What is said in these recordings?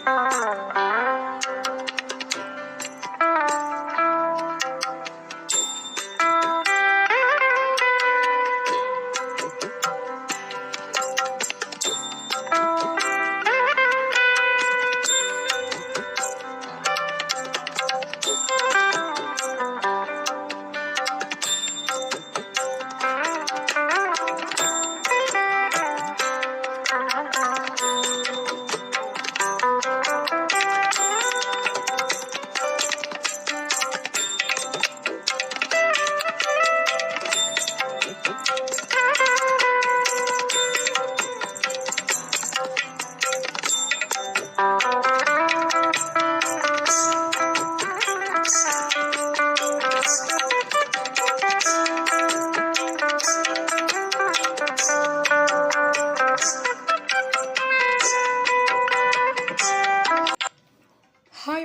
Hi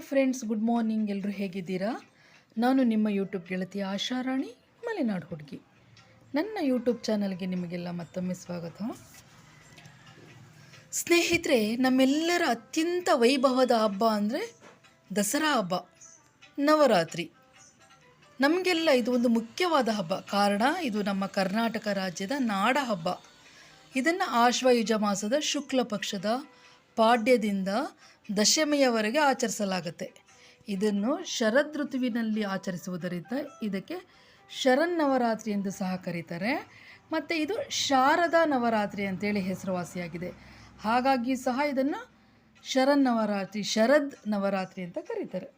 friends, good morning. ಎಲ್ಲರೂ ಹೇಗಿದ್ದೀರಾ? ನಾನು ನಿಮ್ಮ ಯೂಟ್ಯೂಬ್ ಗೆಳತಿ ಆಶಾರಾಣಿ, ಮಲೆನಾಡು ಹುಡುಗಿ. ನನ್ನ ಯೂಟ್ಯೂಬ್ ಚಾನಲ್ಗೆ ನಿಮಗೆಲ್ಲ ಮತ್ತೊಮ್ಮೆ ಸ್ವಾಗತ. ಸ್ನೇಹಿತರೆ, ನಮ್ಮೆಲ್ಲರ ಅತ್ಯಂತ ವೈಭವದ ಹಬ್ಬ ಅಂದರೆ ದಸರಾ ಹಬ್ಬ, ನವರಾತ್ರಿ. ನಮಗೆಲ್ಲ ಇದು ಒಂದು ಮುಖ್ಯವಾದ ಹಬ್ಬ. ಕಾರಣ, ಇದು ನಮ್ಮ ಕರ್ನಾಟಕ ರಾಜ್ಯದ ನಾಡ ಹಬ್ಬ. ಇದನ್ನು ಆಶ್ವಯುಜ ಮಾಸದ ಶುಕ್ಲ ಪಕ್ಷದ ಪಾಡ್ಯದಿಂದ ದಶಮಿಯವರೆಗೆ ಆಚರಿಸಲಾಗುತ್ತೆ. ಇದನ್ನು ಶರದ್ ಋತುವಿನಲ್ಲಿ ಆಚರಿಸುವುದರಿಂದ ಇದಕ್ಕೆ ಶರನ್ನವರಾತ್ರಿ ಎಂದು ಸಹ ಕರೀತಾರೆ. ಮತ್ತು ಇದು ಶಾರದಾ ನವರಾತ್ರಿ ಅಂತೇಳಿ ಹೆಸರುವಾಸಿಯಾಗಿದೆ. ಹಾಗಾಗಿ ಸಹ ಇದನ್ನು ಶರನ್ನವರಾತ್ರಿ, ಶರದ್ ನವರಾತ್ರಿ ಅಂತ ಕರೀತಾರೆ.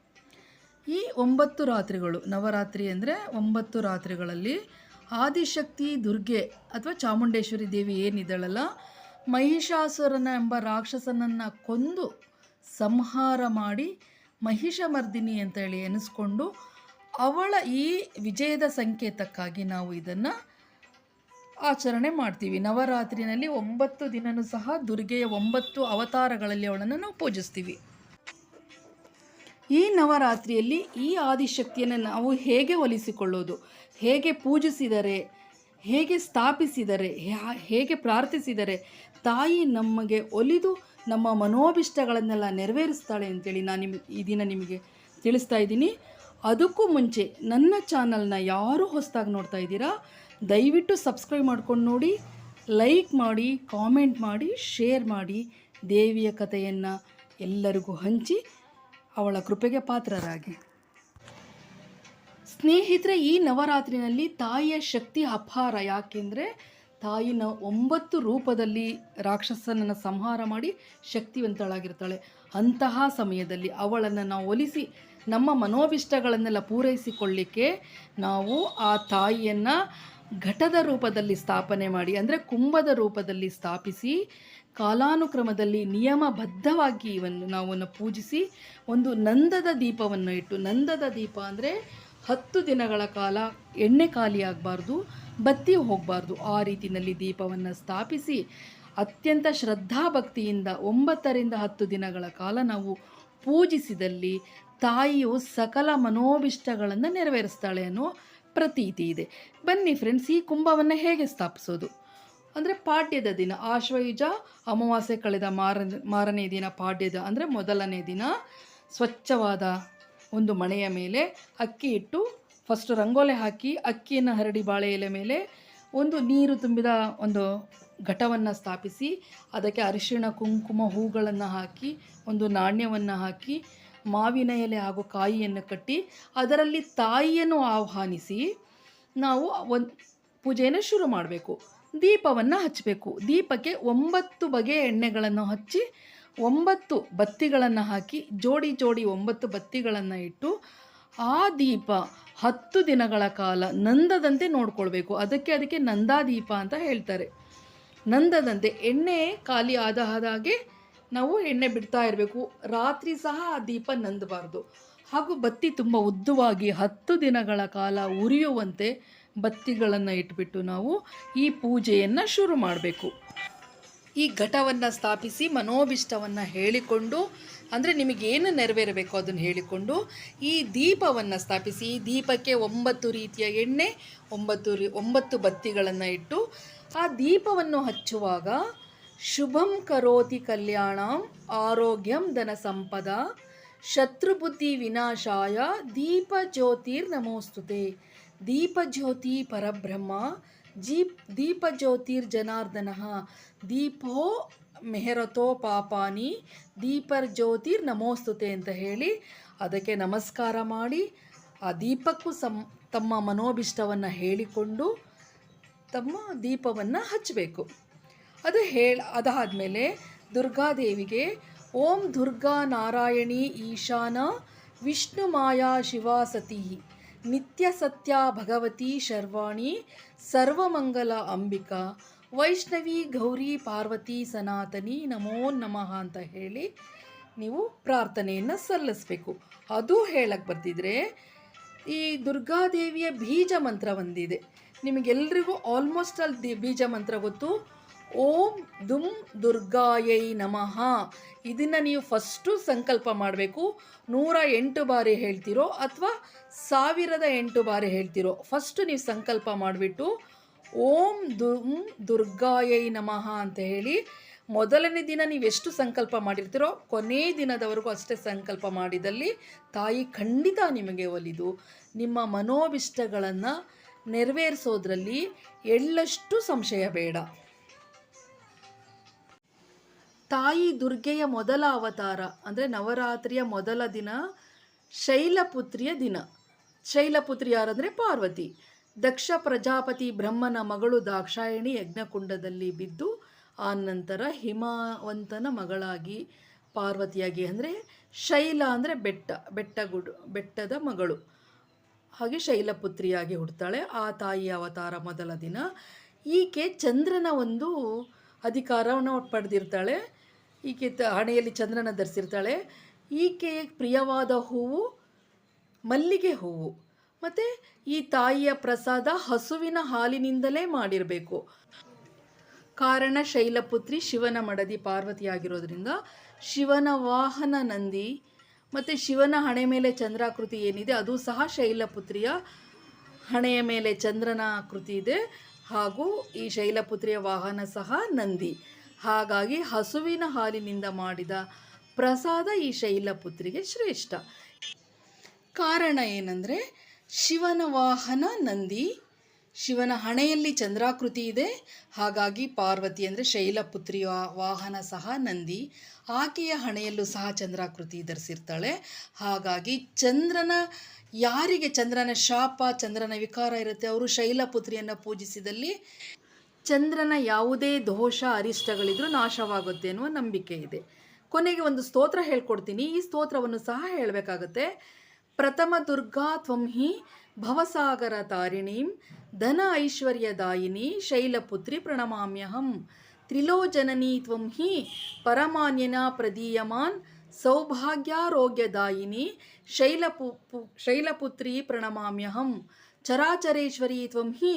ಈ 9 ರಾತ್ರಿಗಳು, ನವರಾತ್ರಿ ಅಂದರೆ 9 ರಾತ್ರಿಗಳಲ್ಲಿ ಆದಿಶಕ್ತಿ ದುರ್ಗೆ ಅಥವಾ ಚಾಮುಂಡೇಶ್ವರಿ ದೇವಿ ಏನಿದ್ದಾಳಲ್ಲ, ಮಹಿಷಾಸುರನ ಎಂಬ ರಾಕ್ಷಸನನ್ನು ಕೊಂದು ಸಂಹಾರ ಮಾಡಿ ಮಹಿಷಮರ್ದಿನಿ ಅಂತೇಳಿ ಎನಿಸ್ಕೊಂಡು ಅವಳ ಈ ವಿಜಯದ ಸಂಕೇತಕ್ಕಾಗಿ ನಾವು ಇದನ್ನು ಆಚರಣೆ ಮಾಡ್ತೀವಿ. ನವರಾತ್ರಿನಲ್ಲಿ 9 ದಿನವೂ ಸಹ ದುರ್ಗೆಯ 9 ಅವತಾರಗಳಲ್ಲಿ ಅವಳನ್ನು ನಾವು ಪೂಜಿಸ್ತೀವಿ. ಈ ನವರಾತ್ರಿಯಲ್ಲಿ ಈ ಆದಿಶಕ್ತಿಯನ್ನು ನಾವು ಹೇಗೆ ಒಲಿಸಿಕೊಳ್ಳೋದು, ಹೇಗೆ ಪೂಜಿಸಿದರೆ, ಹೇಗೆ ಸ್ಥಾಪಿಸಿದರೆ, ಹೇಗೆ ಪ್ರಾರ್ಥಿಸಿದರೆ ತಾಯಿ ನಮಗೆ ಒಲಿದು ನಮ್ಮ ಮನೋಭಿಷ್ಟಗಳನ್ನೆಲ್ಲ ನೆರವೇರಿಸ್ತಾಳೆ ಅಂತೇಳಿ ನಾನು ಈ ದಿನ ನಿಮಗೆ ತಿಳಿಸ್ತಾ ಇದ್ದೀನಿ. ಅದಕ್ಕೂ ಮುಂಚೆ ನನ್ನ ಚಾನಲ್ನ ಯಾರು ಹೊಸದಾಗಿ ನೋಡ್ತಾ ಇದ್ದೀರಾ, ದಯವಿಟ್ಟು ಸಬ್ಸ್ಕ್ರೈಬ್ ಮಾಡ್ಕೊಂಡು ನೋಡಿ, ಲೈಕ್ ಮಾಡಿ, ಕಾಮೆಂಟ್ ಮಾಡಿ, ಶೇರ್ ಮಾಡಿ, ದೇವಿಯ ಕಥೆಯನ್ನು ಎಲ್ಲರಿಗೂ ಹಂಚಿ ಅವಳ ಕೃಪೆಗೆ ಪಾತ್ರರಾಗಿ. ಸ್ನೇಹಿತರೆ, ಈ ನವರಾತ್ರಿನಲ್ಲಿ ತಾಯಿಯ ಶಕ್ತಿ ಅಪಾರ. ಯಾಕೆಂದರೆ ತಾಯಿನ 9 ರೂಪದಲ್ಲಿ ರಾಕ್ಷಸನನ್ನು ಸಂಹಾರ ಮಾಡಿ ಶಕ್ತಿವಂತಳಾಗಿರ್ತಾಳೆ. ಅಂತಹ ಸಮಯದಲ್ಲಿ ಅವಳನ್ನು ನಾವು ಒಲಿಸಿ ನಮ್ಮ ಮನೋಭಿಷ್ಟಗಳನ್ನೆಲ್ಲ ಪೂರೈಸಿಕೊಳ್ಳಿಕ್ಕೆ ನಾವು ಆ ತಾಯಿಯನ್ನು ಘಟದ ರೂಪದಲ್ಲಿ ಸ್ಥಾಪನೆ ಮಾಡಿ, ಅಂದರೆ ಕುಂಭದ ರೂಪದಲ್ಲಿ ಸ್ಥಾಪಿಸಿ, ಕಾಲಾನುಕ್ರಮದಲ್ಲಿ ನಿಯಮಬದ್ಧವಾಗಿ ಇವನ್ನು ನಾವು ಪೂಜಿಸಿ ಒಂದು ನಂದದ ದೀಪವನ್ನು ಇಟ್ಟು, ನಂದದ ದೀಪ ಅಂದರೆ 10 ದಿನಗಳ ಕಾಲ ಎಣ್ಣೆ ಖಾಲಿಯಾಗಬಾರ್ದು, ಬತ್ತಿ ಹೋಗಬಾರ್ದು, ಆ ರೀತಿಯಲ್ಲಿ ದೀಪವನ್ನು ಸ್ಥಾಪಿಸಿ ಅತ್ಯಂತ ಶ್ರದ್ಧಾಭಕ್ತಿಯಿಂದ 9 ರಿಂದ 10 ದಿನಗಳ ಕಾಲ ನಾವು ಪೂಜಿಸಿದಲ್ಲಿ ತಾಯಿಯು ಸಕಲ ಮನೋಭಿಷ್ಟಗಳನ್ನು ನೆರವೇರಿಸ್ತಾಳೆ ಅನ್ನೋ ಪ್ರತೀತಿ ಇದೆ. ಬನ್ನಿ ಫ್ರೆಂಡ್ಸ್, ಈ ಕುಂಭವನ್ನು ಹೇಗೆ ಸ್ಥಾಪಿಸೋದು ಅಂದರೆ ಪಾಡ್ಯದ ದಿನ, ಆಶ್ವಯುಜ ಅಮಾವಾಸ್ಯೆ ಕಳೆದ ಮಾರನೇ ದಿನ ಪಾಡ್ಯದ ಅಂದರೆ ಮೊದಲನೇ ದಿನ ಸ್ವಚ್ಛವಾದ ಒಂದು ಮಣೆಯ ಮೇಲೆ ಅಕ್ಕಿ ಇಟ್ಟು ಫಸ್ಟ್ ರಂಗೋಲೆ ಹಾಕಿ ಅಕ್ಕಿಯನ್ನು ಹರಡಿ ಬಾಳೆ ಎಲೆ ಮೇಲೆ ಒಂದು ನೀರು ತುಂಬಿದ ಒಂದು ಘಟವನ್ನು ಸ್ಥಾಪಿಸಿ ಅದಕ್ಕೆ ಅರಿಶಿಣ, ಕುಂಕುಮ, ಹೂಗಳನ್ನು ಹಾಕಿ ಒಂದು ನಾಣ್ಯವನ್ನು ಹಾಕಿ ಮಾವಿನ ಎಲೆ ಹಾಗೂ ಕಾಯಿಯನ್ನು ಕಟ್ಟಿ ಅದರಲ್ಲಿ ತಾಯಿಯನ್ನು ಆಹ್ವಾನಿಸಿ ನಾವು ಒಂದು ಪೂಜೆಯನ್ನು ಶುರು ಮಾಡಬೇಕು. ದೀಪವನ್ನು ಹಚ್ಚಬೇಕು. ದೀಪಕ್ಕೆ 9 ಬಗೆಯ ಎಣ್ಣೆಗಳನ್ನು ಹಚ್ಚಿ 9 ಬತ್ತಿಗಳನ್ನು ಹಾಕಿ ಜೋಡಿ 9 ಬತ್ತಿಗಳನ್ನು ಇಟ್ಟು ಆ ದೀಪ 10 ದಿನಗಳ ಕಾಲ ನಂದದಂತೆ ನೋಡ್ಕೊಳ್ಬೇಕು. ಅದಕ್ಕೆ ನಂದಾದೀಪ ಅಂತ ಹೇಳ್ತಾರೆ. ನಂದದಂತೆ ಎಣ್ಣೆ ಖಾಲಿ ಆದ ಹಾಗೆ ನಾವು ಎಣ್ಣೆ ಬಿಡ್ತಾ ಇರಬೇಕು. ರಾತ್ರಿ ಸಹ ಆ ದೀಪ ನಂದಬಾರ್ದು. ಹಾಗೂ ಬತ್ತಿ ತುಂಬ ಉದ್ದವಾಗಿ 10 ದಿನಗಳ ಕಾಲ ಉರಿಯುವಂತೆ ಬತ್ತಿಗಳನ್ನು ಇಟ್ಬಿಟ್ಟು ನಾವು ಈ ಪೂಜೆಯನ್ನು ಶುರು ಮಾಡಬೇಕು. ಈ ಘಟವನ್ನು ಸ್ಥಾಪಿಸಿ ಮನೋಭಿಷ್ಟವನ್ನು ಹೇಳಿಕೊಂಡು, ಅಂದರೆ ನಿಮಗೇನು ನೆರವೇರಬೇಕು ಅದನ್ನು ಹೇಳಿಕೊಂಡು ಈ ದೀಪವನ್ನು ಸ್ಥಾಪಿಸಿ, ಈ ದೀಪಕ್ಕೆ 9 ರೀತಿಯ ಎಣ್ಣೆ, 9 ಬತ್ತಿಗಳನ್ನು ಇಟ್ಟು ಆ ದೀಪವನ್ನು ಹಚ್ಚುವಾಗ ಶುಭಂ ಕರೋತಿ ಕಲ್ಯಾಣಂ ಆರೋಗ್ಯಂ ಧನ ಸಂಪದ ಶತ್ರುಬುದ್ಧಿ ವಿನಾಶಾಯ ದೀಪ ಜ್ಯೋತಿರ್ ನಮೋಸ್ತುತೆ. ದೀಪ ಜ್ಯೋತಿ ಪರಬ್ರಹ್ಮ ದೀಪ ಜ್ಯೋತಿರ್ ಜನಾರ್ದನ ದೀಪೋ ಮೆಹರತೋ ಪಾಪಾನಿ ದೀಪರ್ ಜ್ಯೋತಿರ್ ನಮೋಸ್ತುತೆ ಅಂತ ಹೇಳಿ ಅದಕ್ಕೆ ನಮಸ್ಕಾರ ಮಾಡಿ ಆ ದೀಪಕ್ಕೂ ತಮ್ಮ ಮನೋಭಿಷ್ಟವನ್ನು ಹೇಳಿಕೊಂಡು ತಮ್ಮ ದೀಪವನ್ನು ಹಚ್ಚಬೇಕು. ಅದಾದಮೇಲೆ ದುರ್ಗಾದೇವಿಗೆ ಓಂ ದುರ್ಗಾ ನಾರಾಯಣಿ ಈಶಾನ ವಿಷ್ಣು ಮಾಯಾ ಶಿವಾ ಸತಿ ನಿತ್ಯ ಸತ್ಯ ಭಗವತಿ ಶರ್ವಾಣಿ ಸರ್ವಮಂಗಲ ಅಂಬಿಕಾ ವೈಷ್ಣವಿ ಗೌರಿ ಪಾರ್ವತಿ ಸನಾತನಿ ನಮೋ ನಮಃ ಅಂತ ಹೇಳಿ ನೀವು ಪ್ರಾರ್ಥನೆಯನ್ನು ಸಲ್ಲಿಸಬೇಕು. ಅದು ಹೇಳಕ್ಕೆ ಬರ್ತಿದ್ರೆ ಈ ದುರ್ಗಾದೇವಿಯ ಬೀಜ ಮಂತ್ರ ಒಂದಿದೆ, ನಿಮಗೆಲ್ರಿಗೂ ಆಲ್ಮೋಸ್ಟ್ ಅಲ್ಲಿ ಬೀಜ ಮಂತ್ರ ಗೊತ್ತು. ಓಂ ದುಂ ದುರ್ಗಾಯೈ ನಮಃ. ಇದನ್ನು ನೀವು ಫಸ್ಟು ಸಂಕಲ್ಪ ಮಾಡಬೇಕು. 108 ಬಾರಿ ಹೇಳ್ತಿರೋ ಅಥವಾ 1008 ಬಾರಿ ಹೇಳ್ತಿರೋ ಫಸ್ಟು ನೀವು ಸಂಕಲ್ಪ ಮಾಡಿಬಿಟ್ಟು ಓಂ ದುಂ ದುರ್ಗಾಯೈ ನಮಃ ಅಂತ ಹೇಳಿ ಮೊದಲನೇ ದಿನ ನೀವೆಷ್ಟು ಸಂಕಲ್ಪ ಮಾಡಿರ್ತೀರೋ ಕೊನೆ ದಿನದವರೆಗೂ ಅಷ್ಟೇ ಸಂಕಲ್ಪ ಮಾಡಿದಲ್ಲಿ ತಾಯಿ ಖಂಡಿತ ನಿಮಗೆ ಒಲಿದು ನಿಮ್ಮ ಮನೋಭಿಷ್ಟಗಳನ್ನು ನೆರವೇರಿಸೋದ್ರಲ್ಲಿ ಎಳ್ಳಷ್ಟು ಸಂಶಯ ಬೇಡ. ತಾಯಿ ದುರ್ಗೆಯ ಮೊದಲ ಅವತಾರ ಅಂದರೆ ನವರಾತ್ರಿಯ ಮೊದಲ ದಿನ ಶೈಲಪುತ್ರಿಯ ದಿನ. ಶೈಲಪುತ್ರಿ ಯಾರಂದರೆ ಪಾರ್ವತಿ. ದಕ್ಷ ಪ್ರಜಾಪತಿ ಬ್ರಹ್ಮನ ಮಗಳು ದಾಕ್ಷಾಯಣಿ ಯಜ್ಞಕುಂಡದಲ್ಲಿ ಬಿದ್ದು ಆ ನಂತರ ಹಿಮವಂತನ ಮಗಳಾಗಿ ಪಾರ್ವತಿಯಾಗಿ, ಅಂದರೆ ಶೈಲ ಅಂದರೆ ಬೆಟ್ಟದ ಮಗಳು, ಹಾಗೆ ಶೈಲಪುತ್ರಿಯಾಗಿ ಹುಡ್ತಾಳೆ. ಆ ತಾಯಿಯ ಅವತಾರ ಮೊದಲ ದಿನ. ಈಕೆ ಚಂದ್ರನ ಒಂದು ಅಧಿಕಾರವನ್ನು ಪಡೆದಿರ್ತಾಳೆ. ಈಕೆ ಹಣೆಯಲ್ಲಿ ಚಂದ್ರನ ಧರಿಸಿರ್ತಾಳೆ. ಈಕೆಯ ಪ್ರಿಯವಾದ ಹೂವು ಮಲ್ಲಿಗೆ ಹೂವು. ಮತ್ತು ಈ ತಾಯಿಯ ಪ್ರಸಾದ ಹಸುವಿನ ಹಾಲಿನಿಂದಲೇ ಮಾಡಿರಬೇಕು. ಕಾರಣ ಶೈಲಪುತ್ರಿ ಶಿವನ ಮಡದಿ ಪಾರ್ವತಿಯಾಗಿರೋದ್ರಿಂದ ಶಿವನ ವಾಹನ ನಂದಿ ಮತ್ತು ಶಿವನ ಹಣೆ ಮೇಲೆ ಚಂದ್ರಾಕೃತಿ ಏನಿದೆ ಅದು ಸಹ ಶೈಲಪುತ್ರಿಯ ಹಣೆಯ ಮೇಲೆ ಚಂದ್ರನ ಆಕೃತಿ ಇದೆ. ಹಾಗೂ ಈ ಶೈಲಪುತ್ರಿಯ ವಾಹನ ಸಹ ನಂದಿ. ಹಾಗಾಗಿ ಹಸುವಿನ ಹಾಲಿನಿಂದ ಮಾಡಿದ ಪ್ರಸಾದ ಈ ಶೈಲಪುತ್ರಿಗೆ ಶ್ರೇಷ್ಠ. ಕಾರಣ ಏನಂದರೆ ಶಿವನ ವಾಹನ ನಂದಿ, ಶಿವನ ಹಣೆಯಲ್ಲಿ ಚಂದ್ರಾಕೃತಿ ಇದೆ. ಹಾಗಾಗಿ ಪಾರ್ವತಿ ಅಂದರೆ ಶೈಲಪುತ್ರಿಯ ವಾಹನ ಸಹ ನಂದಿ, ಆಕೆಯ ಹಣೆಯಲ್ಲೂ ಸಹ ಚಂದ್ರಾಕೃತಿ ಧರಿಸಿರ್ತಾಳೆ. ಹಾಗಾಗಿ ಯಾರಿಗೆ ಚಂದ್ರನ ಶಾಪ ಚಂದ್ರನ ವಿಕಾರ ಇರುತ್ತೆ ಅವರು ಶೈಲಪುತ್ರಿಯನ್ನು ಪೂಜಿಸಿದಲ್ಲಿ ಚಂದ್ರನ ಯಾವುದೇ ದೋಷ ಅರಿಷ್ಟಗಳಿದ್ರೂ ನಾಶವಾಗುತ್ತೆ ಎನ್ನುವ ನಂಬಿಕೆ ಇದೆ. ಕೊನೆಗೆ ಒಂದು ಸ್ತೋತ್ರ ಹೇಳ್ಕೊಡ್ತೀನಿ, ಈ ಸ್ತೋತ್ರವನ್ನು ಸಹ ಹೇಳಬೇಕಾಗತ್ತೆ. ಪ್ರಥಮ ದುರ್ಗಾ ತ್ವಂ ಹಿ ಭವಸಾಗರ ತಾರಿಣೀಂ ಧನ ಐಶ್ವರ್ಯದಾಯಿನಿ ಶೈಲಪುತ್ರಿ ಪ್ರಣಮಾಮ್ಯಹಂ ತ್ರಿಲೋಜನನಿ ತ್ವಂ ಹಿ ಪರಮಾನ್ಯನ ಪ್ರದೀಯಮಾನ್ ಸೌಭಾಗ್ಯಾರೋಗ್ಯದಾಯಿನಿ ಶೈಲಪುತ್ರಿ ಪ್ರಣಮಾಮ್ಯಹಂ ಚರಾಚರೇಶ್ವರಿ ತ್ವಂ ಹಿ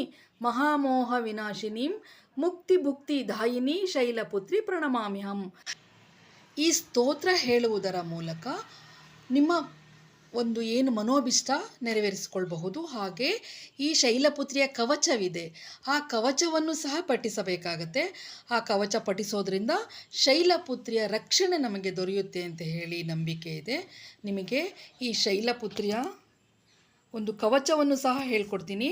ಮಹಾಮೋಹ ವಿನಾಶಿನೀಂ ಮುಕ್ತಿದಾಯಿನಿ ಶೈಲಪುತ್ರಿ ಪ್ರಣಮಾಮ್ಯಹಂ. ಈ ಸ್ತೋತ್ರ ಹೇಳುವುದರ ಮೂಲಕ ನಿಮ್ಮ ಒಂದು ಏನು ಮನೋಭಿಷ್ಟ ನೆರವೇರಿಸಿಕೊಳ್ಬಹುದು. ಹಾಗೆ ಈ ಶೈಲಪುತ್ರಿಯ ಕವಚವಿದೆ, ಆ ಕವಚವನ್ನು ಸಹ ಪಠಿಸಬೇಕಾಗತ್ತೆ. ಆ ಕವಚ ಪಠಿಸೋದ್ರಿಂದ ಶೈಲಪುತ್ರಿಯ ರಕ್ಷಣೆ ನಮಗೆ ದೊರೆಯುತ್ತೆ ಅಂತ ಹೇಳಿ ನಂಬಿಕೆ ಇದೆ. ನಿಮಗೆ ಈ ಶೈಲಪುತ್ರಿಯ ಒಂದು ಕವಚವನ್ನು ಸಹ ಹೇಳ್ಕೊಡ್ತೀನಿ.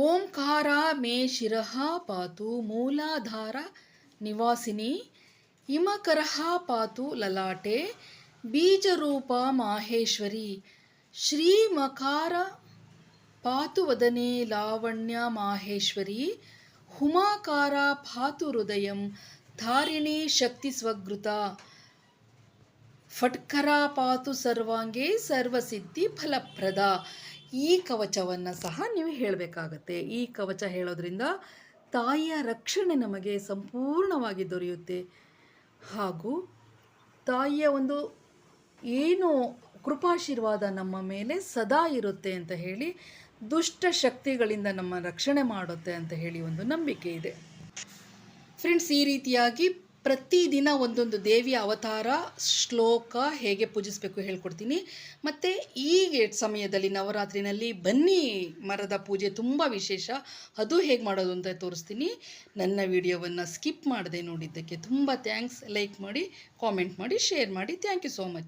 ಓಂಕಾರ ಮೇ ಶಿರಃ ಪಾತು ಮೂಲಾಧಾರ ನಿವಾಸಿನಿ ಹಿಮಕರಃ ಪಾತು ಲಲಾಟೆ ಬೀಜರೂಪ ಮಾಹೇಶ್ವರಿ ಶ್ರೀಮಕಾರ ಪಾತು ವದನೆ ಲಾವಣ್ಯ ಮಾಹೇಶ್ವರಿ ಹುಮಾಕಾರ ಪಾತು ಹೃದಯಂ ಧಾರಿಣಿ ಶಕ್ತಿ ಸ್ವಗೃತ ಫಟ್ಕರ ಪಾತು ಸರ್ವಾಂಗೆ ಸರ್ವಸಿದ್ಧಿ ಫಲಪ್ರದ. ಈ ಕವಚವನ್ನು ಸಹ ನೀವು ಹೇಳಬೇಕಾಗತ್ತೆ. ಈ ಕವಚ ಹೇಳೋದ್ರಿಂದ ತಾಯಿಯ ರಕ್ಷಣೆ ನಮಗೆ ಸಂಪೂರ್ಣವಾಗಿ ದೊರೆಯುತ್ತೆ. ಹಾಗೂ ತಾಯಿಯ ಒಂದು ಏನು ಕೃಪಾಶೀರ್ವಾದ ನಮ್ಮ ಮೇಲೆ ಸದಾ ಇರುತ್ತೆ ಅಂತ ಹೇಳಿ, ದುಷ್ಟ ಶಕ್ತಿಗಳಿಂದ ನಮ್ಮ ರಕ್ಷಣೆ ಮಾಡುತ್ತೆ ಅಂತ ಹೇಳಿ ಒಂದು ನಂಬಿಕೆ ಇದೆ. ಫ್ರೆಂಡ್ಸ್, ಈ ರೀತಿಯಾಗಿ ಪ್ರತಿದಿನ ಒಂದೊಂದು ದೇವಿಯ ಅವತಾರ ಶ್ಲೋಕ ಹೇಗೆ ಪೂಜಿಸಬೇಕು ಹೇಳ್ಕೊಡ್ತೀನಿ. ಮತ್ತು ಈ ಸಮಯದಲ್ಲಿ ನವರಾತ್ರಿನಲ್ಲಿ ಬನ್ನಿ ಮರದ ಪೂಜೆ ತುಂಬ ವಿಶೇಷ, ಅದು ಹೇಗೆ ಮಾಡೋದು ಅಂತ ತೋರಿಸ್ತೀನಿ. ನನ್ನ ವಿಡಿಯೋವನ್ನು ಸ್ಕಿಪ್ ಮಾಡದೆ ನೋಡಿದ್ದಕ್ಕೆ ತುಂಬ ಥ್ಯಾಂಕ್ಸ್. ಲೈಕ್ ಮಾಡಿ, ಕಾಮೆಂಟ್ ಮಾಡಿ, ಶೇರ್ ಮಾಡಿ. Thank you so much.